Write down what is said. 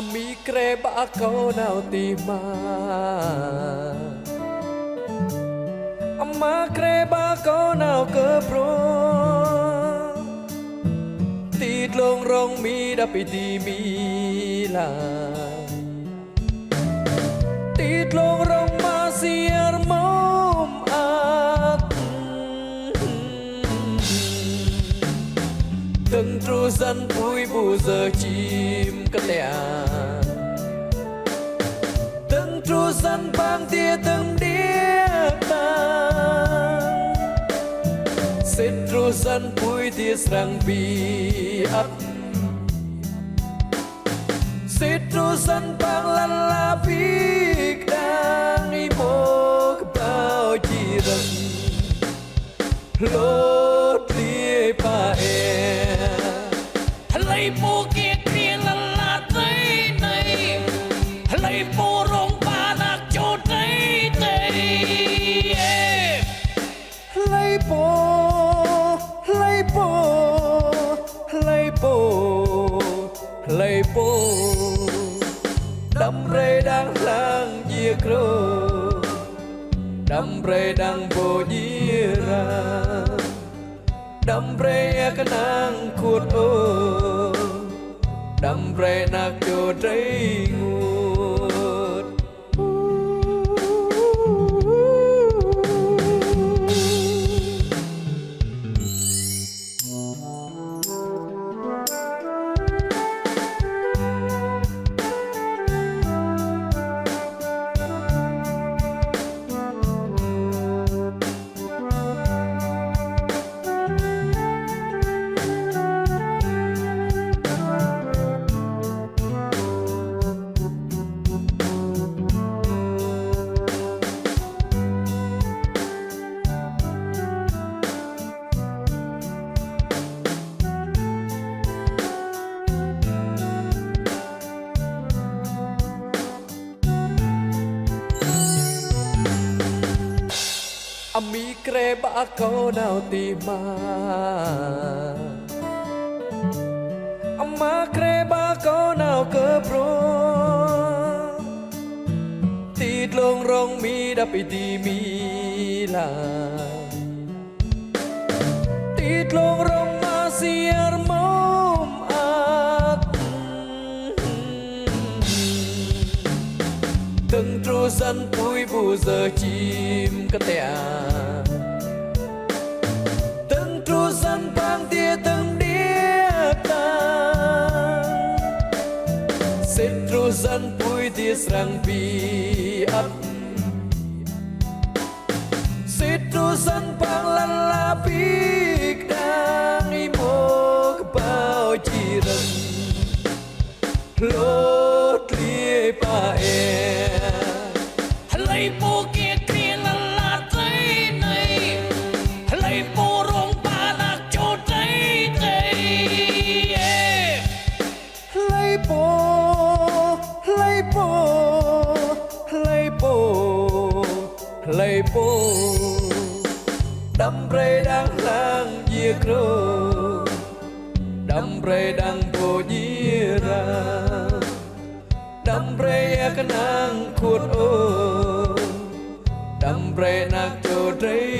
mi creba câu nào tìm mà amma creba câu nào cơ pro tít lông rong mi đã bị đi mi là tít lông rong ma siar mom at từng tru dân vui bù giờ chim cất lẻ từng tru dân bang tia từng đĩa tang xin tru dân vui tia sang bi ấp xin tru dân bang lăn la việc đang đi mô bao chi rằng lốt lia pa e lấy bố kia kia là tới này lấy bố rong ba là chỗ tới đây lấy bố lấy bố lấy bố lấy bố đâm rê đang lang dìa krô đâm rê đang bồ dìa ra đâm rê cái nàng khuột ô đâm rê nạc cho trái ngột mi creba câu nào tìm mà amma creba câu nào cơ pro tít lông rong mi đã bị đi mi là tít lông rong ma siar mom at từng tru dân vui bù giờ chim cất lẻ từng tru dân bang tia từng đĩa tang xin tru dân vui tia sang bi ấp xin tru dân bang lăn la việc đang đi mô bao chi rằng lốt lia pa e lấy bố kia kia là tới này lấy bố rong ba là chỗ tới đây lấy bố lấy bố lấy bố lấy bố đâm rê đang lang dìa krô đâm rê đang bồ dìa ra đâm rê cái nàng khuột ô đâm rê nạc cho trái